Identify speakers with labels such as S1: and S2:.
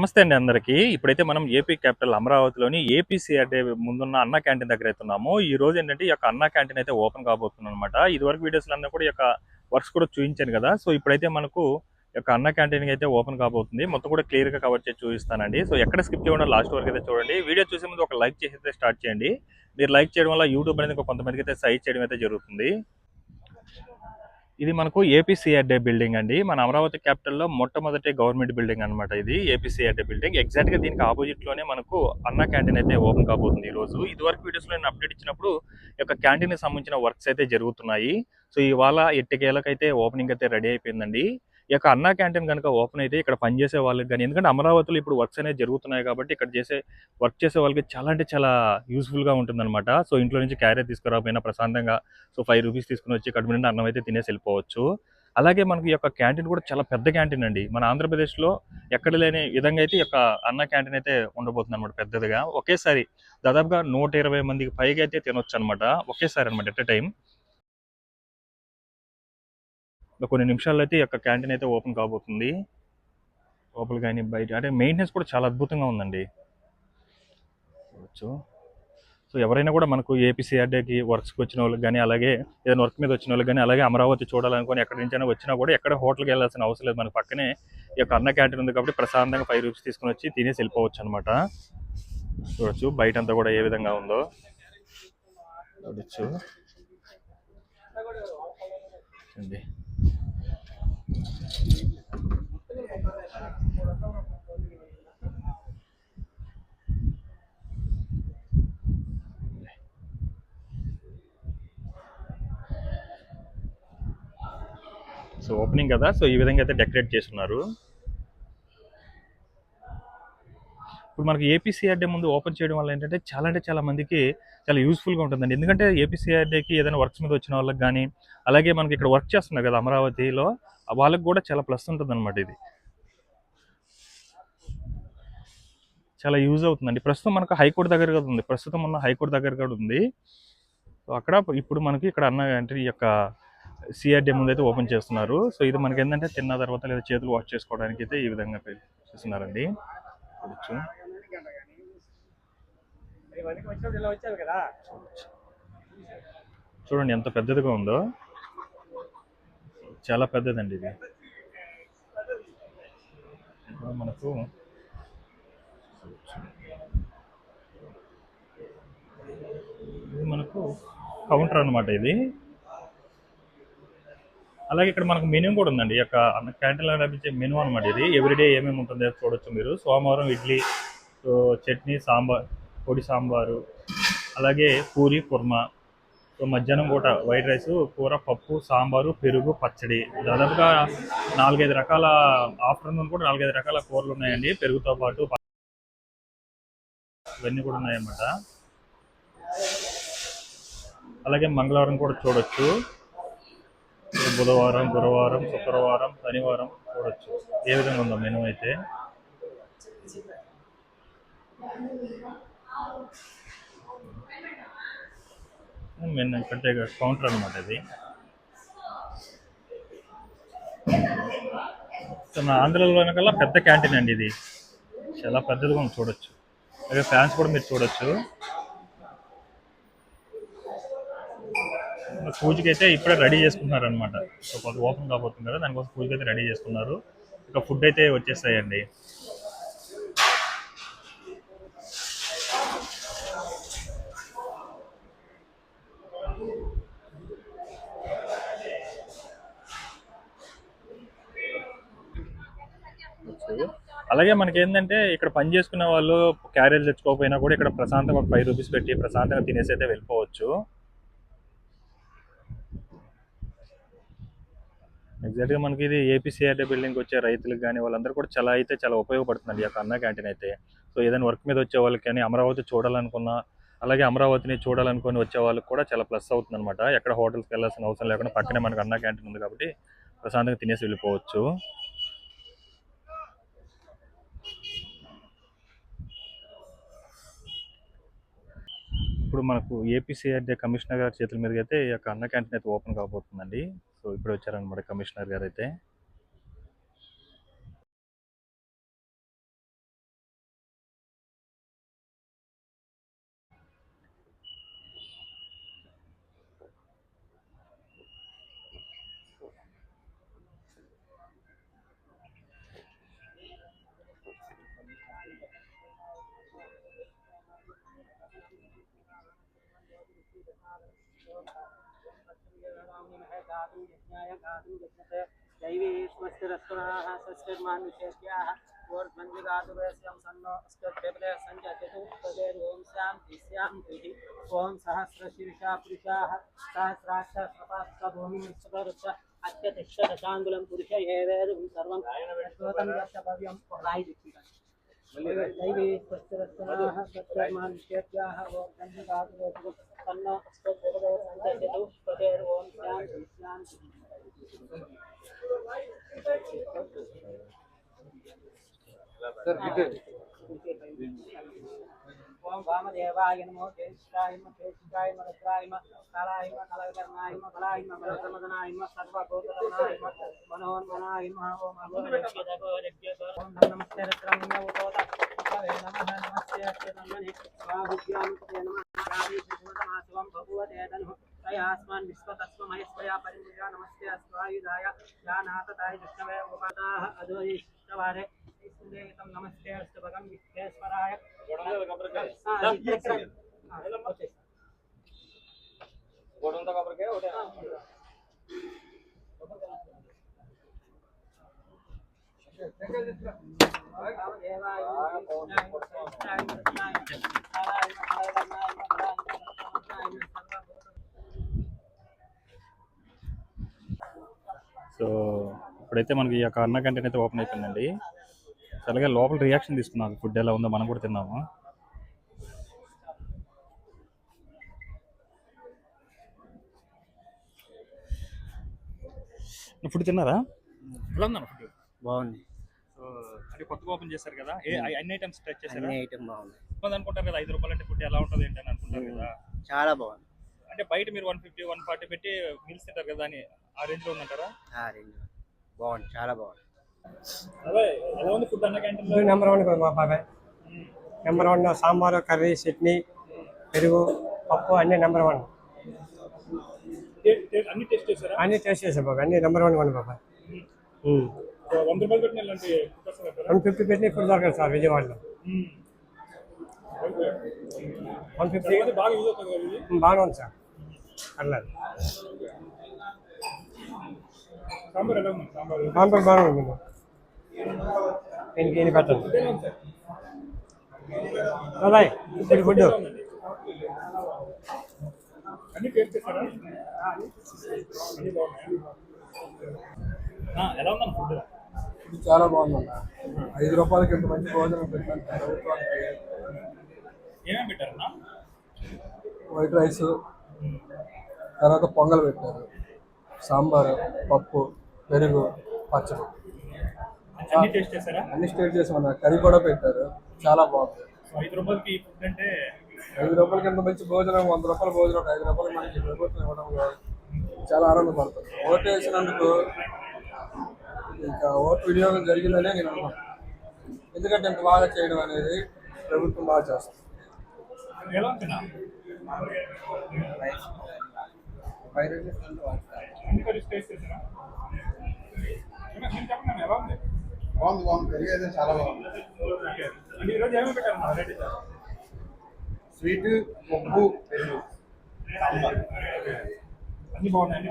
S1: నమస్తే అండి అందరికీ. ఇప్పుడైతే మనం ఏపీ క్యాపిటల్ అమరావతిలోని ఏపీసీఆర్‌డే ముందున్న అన్నా క్యాంటీన్ దగ్గర అయితే ఉన్నాము. ఈ రోజు ఏంటంటే ఈ యొక్క అన్నా క్యాంటీన్ అయితే ఓపెన్ కాబోతుందన్నమాట. ఇదివరకు వీడియోస్‌లో అన్నా కూడా ఈ యొక్క వర్క్స్ కూడా చూయించాను కదా! సో ఇప్పుడైతే మనకు ఈ యొక్క అన్నా క్యాంటీన్ అయితే ఓపెన్ కాబోతుంది. మొత్తం కూడా క్లియర్‌గా కవర్ చేసి చూపిస్తానండి. సో ఎక్కడ స్కిప్ చేయకుండా లాస్ట్ వరకు అయితే చూడండి. వీడియో చూసే ముందు ఒక లైక్ చేసి అయితే స్టార్ట్ చేయండి. మీరు లైక్ చేయడం వల్ల యూట్యూబ్ అనేది కొంతమందికి అయితే సజెస్ట్ చేయడం అయితే జరుగుతుంది. ఇది మనకు ఏపీసీఆర్‌డే బిల్డింగ్ అండి. మన అమరావతి క్యాపిటల్‌లో మొట్టమొదటి గవర్నమెంట్ బిల్డింగ్ అనమాట ఇది. ఏపీసీఆర్‌డే బిల్డింగ్. ఎగ్జాక్ట్‌గా దీనికి ఆపోజిట్‌లోనే మనకు అన్నా క్యాంటీన్ అయితే ఓపెన్ కాబోతుంది ఈరోజు. ఇదివరకు వీడియోస్‌లో నేను అప్డేట్ ఇచ్చినప్పుడు ఈ యొక్క క్యాంటీన్‌కి సంబంధించిన వర్క్స్ అయితే జరుగుతున్నాయి. సో ఇవాళ ఎట్టకేలకైతే ఓపెనింగ్ అయితే రెడీ అయిపోయిందండి. ఈ యొక్క అన్నా క్యాంటీన్ కనుక ఓపెన్ అయితే ఇక్కడ పనిచేసే వాళ్ళకి కానీ, ఎందుకంటే అమరావతిలో ఇప్పుడు వర్క్స్ అనేవి జరుగుతున్నాయి కాబట్టి ఇక్కడ వర్క్ చేసే వాళ్ళకి చాలా అంటే చాలా యూస్‌ఫుల్‌గా ఉంటుందన్నమాట. సో ఇంట్లో నుంచి క్యారియర్ తీసుకురాకపోయినా ప్రశాంతంగా సో ₹5 తీసుకొని వచ్చి కడుపు నిండా అన్నం అయితే తినేసి వెళ్ళిపోవచ్చు. అలాగే మనకి ఈ యొక్క క్యాంటీన్ కూడా చాలా పెద్ద క్యాంటీన్ అండి. మన ఆంధ్రప్రదేశ్‌లో ఎక్కడ లేని విధంగా అయితే ఈ యొక్క అన్న క్యాంటీన్ అయితే ఉండబోతుందన్నమాట పెద్దదిగా. ఒకేసారి దాదాపుగా 120 మందికి పైగా అయితే తినొచ్చన్నమాట. ఒకేసారి అన్నమాట ఎట్ ఎ టైమ్. కొన్ని నిమిషాల్లో అయితే ఈ యొక్క క్యాంటీన్ అయితే ఓపెన్ కాబోతుంది. లోపల గాని బయట అంటే మెయింటెనెన్స్ కూడా చాలా అద్భుతంగా ఉందండి. చూడొచ్చు. సో ఎవరైనా కూడా మనకు ఏపీసీఆర్డేకి వర్క్స్కి వచ్చిన వాళ్ళకి కానీ అలాగే ఏదైనా వర్క్ మీద వచ్చిన వాళ్ళకి కానీ అలాగే అమరావతి చూడాలనుకొని ఎక్కడి నుంచైనా వచ్చినా కూడా ఎక్కడ హోటల్కి వెళ్ళాల్సిన అవసరం లేదు. మనకు పక్కనే ఈ యొక్క అన్న క్యాంటీన్ ఉంది కాబట్టి ప్రశాంతంగా ₹5 తీసుకొని వచ్చి తినేసి వెళ్ళిపోవచ్చు అనమాట. చూడొచ్చు బయట అంతా కూడా ఏ విధంగా ఉందో చూడొచ్చు అండి. సో ఓపెనింగ్ కదా, సో ఈ విధంగా అయితే డెకరేట్ చేస్తున్నారు. ఇప్పుడు మనకి ఏపీసీఆర్డీ ముందు ఓపెన్ చేయడం వల్ల ఏంటంటే చాలా అంటే చాలా మందికి చాలా యూస్ఫుల్గా ఉంటుందండి. ఎందుకంటే ఏపీసీఆర్డీకి ఏదైనా వర్క్స్ మీద వచ్చిన వాళ్ళకి కానీ అలాగే మనకి ఇక్కడ వర్క్ చేస్తున్నారు కదా అమరావతిలో, వాళ్ళకి కూడా చాలా ప్లస్ ఉంటుంది అనమాట. ఇది చాలా యూజ్ అవుతుందండి. ప్రస్తుతం మనకు హైకోర్టు దగ్గర కూడా ఉంది. ప్రస్తుతం ఉన్న హైకోర్టు దగ్గర కూడా ఉంది. సో అక్కడ ఇప్పుడు మనకి ఇక్కడ అన్న అంటే ఈ యొక్క సిఆర్డీ ముందు అయితే ఓపెన్ చేస్తున్నారు. సో ఇది మనకి ఏంటంటే తిన్న తర్వాత లేదా చేతులు వాష్ చేసుకోవడానికి అయితే ఈ విధంగా చేస్తున్నారండి. చూడొచ్చు. చూడండి ఎంత పెద్దదిగా ఉందో. చాలా పెద్దదండి ఇది. మనకు ఇది మనకు కౌంటర్ అనమాట ఇది. అలాగే ఇక్కడ మనకు మెనూ కూడా ఉందండి. ఈ యొక్క క్యాంటీన్లో లభించే మెనూ అనమాట ఇది. ఎవ్రీడే ఏమేమి ఉంటుందో చూడొచ్చు మీరు. సోమవారం ఇడ్లీ, సో చట్నీ, సాంబార్, పొడి సాంబారు, అలాగే పూరి కుర్మా, సో మధ్యాహ్నం పూట వైట్ రైస్, కూర, పప్పు, సాంబారు, పెరుగు, పచ్చడి. దాదాపుగా 4-5 రకాల, ఆఫ్టర్నూన్ కూడా 4-5 రకాల కూరలు ఉన్నాయండి పెరుగుతో పాటు. ఇవన్నీ కూడా ఉన్నాయన్నమాట. అలాగే మంగళవారం కూడా చూడొచ్చు. బుధవారం, గురువారం, శుక్రవారం, శనివారం చూడొచ్చు ఏ విధంగా ఉందో మెనూ అయితే. మెనూ కంటే కౌంటర్ అనమాట ఇది. మన ఆంధ్రలో కల్లా పెద్ద క్యాంటీన్ అండి ఇది. చాలా పెద్దదిగా చూడొచ్చు. అలాగే ఫ్యాన్స్ కూడా మీరు చూడొచ్చు. పూజకి అయితే ఇప్పుడే రెడీ చేసుకుంటున్నారు అనమాట. సో కొంత ఓపెన్ కాబోతుంది కదా, దానికోసం పూజకి అయితే రెడీ చేసుకున్నారు. ఇక ఫుడ్ అయితే వచ్చేస్తాయండి. అలాగే మనకి ఏంటంటే ఇక్కడ పని చేసుకునే వాళ్ళు క్యారేజ్ తెచ్చుకోకపోయినా కూడా ఇక్కడ ప్రశాంతంగా ఒక ₹5 పెట్టి ప్రశాంతంగా తినేసి అయితే వెళ్ళిపోవచ్చు. ఎగ్జాక్ట్గా మనకి ఇది ఏపీసీఆర్డీ బిల్డింగ్ వచ్చే రైతులకు కానీ వాళ్ళందరూ కూడా చాలా ఉపయోగపడుతుంది ఈ యొక్క అన్న క్యాంటీన్ అయితే. సో ఏదైనా వర్క్ మీద వచ్చే వాళ్ళకి కానీ అమరావతి చూడాలనుకున్నా అలాగే అమరావతిని చూడాలనుకుని వచ్చే వాళ్ళకి కూడా చాలా ప్లస్ అవుతుంది అనమాట. ఎక్కడ హోటల్స్కి వెళ్ళాల్సిన అవసరం లేకుండా పక్కనే మనకు అన్న క్యాంటీన్ ఉంది కాబట్టి ప్రశాంతంగా తినేసి వెళ్ళిపోవచ్చు. ఇప్పుడు మనకు ఏపీసీఆర్డీ కమిషనర్ గారి చేతుల మీదుగా అయితే ఈ యొక్క అన్న క్యాంటీన్ అయితే ఓపెన్ కాబోతుందండి. సో ఇప్పుడు వచ్చారనమాట కమిషనర్ గారు అయితే.
S2: ओम सहस्रशीर्षा पुरुषाः सहस्राक्षभूमिश्च अत्यतिष्ठदशाङ्गुलं पुरुष एवेदं सर्वं श्रोतं यक्षभव्यं दैवी स्वस्तिरत्नाः सत्यमानुष्येभ्यः ओर्गन्धिकातुरेषु तन्नो अस्तदेवदेव सञ्चयतु पतेर्वों शान्ति शान्ति ओम वामदेवाय नमो ज्येष्ठाय नमः ज्येष्ठाय नमः रुद्राय नमः कालाय नमः कालकर्णाय नमः बलाय नमः बलसमदनाय नमः सर्वभूतनाय नमः मनोन्मनाय नमः ओम ओम नमस्ते रुद्राय नमः नमस्ते अच्युताय स्वाहुभ्यां नमः कालीभूतमासवं भगवते तनुः तयास्मान् विश्वतस्मयस्वया परिमुजा नमस्ते अस्वायुधाय ज्ञानातताय विष्णवे उपादाः अद्वैतवारे नमस्ते अष्टभगं विश्वेश्वराय
S1: సో ఇప్పుడైతే మనకి ఈ యొక్క అన్న క్యాంటీన్ అయితే ఓపెన్ అయిపోయిందండి. అలాగే లోపల రియాక్షన్ తీసుకున్నాం, ఫుడ్ ఎలా ఉందో మనం కూడా తిన్నాము. ఫుడ్ తిన్నారా? ఎలా ఉందన్న ఫుడ్?
S2: బాగుంది.
S1: సో అంటే కొత్తగా ఓపెన్ చేశారు కదా, అన్ని ఐటమ్స్ ట్రై చేశారు?
S2: అన్ని ఐటమ్ బాగుంది.
S1: కొంతమంది అనుకుంటారు కదా 5 రూపాయలు అంటే ఫుడ్ ఎలా ఉంటుంది ఏంటి అని అనుకుంటారు కదా.
S2: చాలా బాగుంది.
S1: అంటే బయట మీరు 150 140 పెట్టి మీల్స్ తింటారు కదా, అని ఆ రేంజ్ లో ఉందంటారా?
S2: ఆ రేంజ్ బాగుంది, చాలా బాగుంది.
S1: అదే ఎలా ఉంది ఫుడ్ అన్న క్యాంటీన్ లో?
S3: నెంబర్ 1 మా బాబాయ్. నెంబర్ 1 సాంబారు, కర్రీ, చట్నీ, పెరుగు, పప్పు అన్ని నెంబర్ 1.
S1: అన్ని టేస్ట్ చేశారా?
S3: అన్ని టేస్ట్ చేసాం బాబాయ్, అన్ని నెంబర్ 1 కొను బాబాయ్.
S1: 100 రూపాయలు పెట్టిన ఇలాంటి
S3: 150 పెట్టి ఇప్పుడు దొరకదు సార్ విజయవాడలో. 150
S1: బాగా యూజ్ అవుతుంది కదా ఇది?
S3: బాగానే ఉంది సార్, పర్లేదు.
S1: సాంబార్ ఎలా ఉంది?
S3: సాంబార్ బాగానే ఉంది. దీనికి పెట్టండి బాబాయ్. ఇప్పుడు ఫుడ్
S1: అన్ని టేస్ట్ చేశారా? అన్ని బాగున్నాయి. ఎలా ఉందన్న ఫుడ్?
S4: ఇది చాలా బాగుందన్న. 5 రూపాయలకి ఇంత మంచి భోజనం పెట్టాను ప్రభుత్వానికి.
S1: ఏమేమి పెట్టారన్నా?
S4: వైట్ రైస్, తర్వాత పొంగల్ పెట్టారు, సాంబారు, పప్పు, పెరుగు, పచ్చడి.
S1: అన్ని టేస్ట్ చేశారా?
S4: అన్ని స్టేట్ చేసామన్న. కర్రీ కూడా పెట్టారు, చాలా బాగుంది.
S1: 5 రూపాయలకి ఫుడ్ అంటే
S4: 5 రూపాయలకి ఇంత మంచి భోజనం, 100 రూపాయల భోజనం 5 రూపాయలకి మనకి ప్రభుత్వం ఇవ్వడంలో చాలా ఆనందపడుతుంది. ఓటు వేసినందుకు ఇంకా ఓటు వినియోగం జరిగిందనే నేను అనుకున్నాను. ఎందుకంటే ఇంత బాగా చేయడం అనేది ప్రభుత్వం బాగా చేస్తుంది.
S1: ఎలా ఉంటున్నా? అన్ని కర్రీస్ టేస్ట్ చేశారా? ఎలా ఉంది?
S4: బాగుంది, పెరుగు అయితే చాలా బాగుంది.
S1: అంటే ఈరోజు ఏమేమి పెట్టారన్నా వెరైటీ?
S4: స్వీట్, పప్పు, పెరుగు, సాంబార్
S1: అన్ని బాగున్నాయి.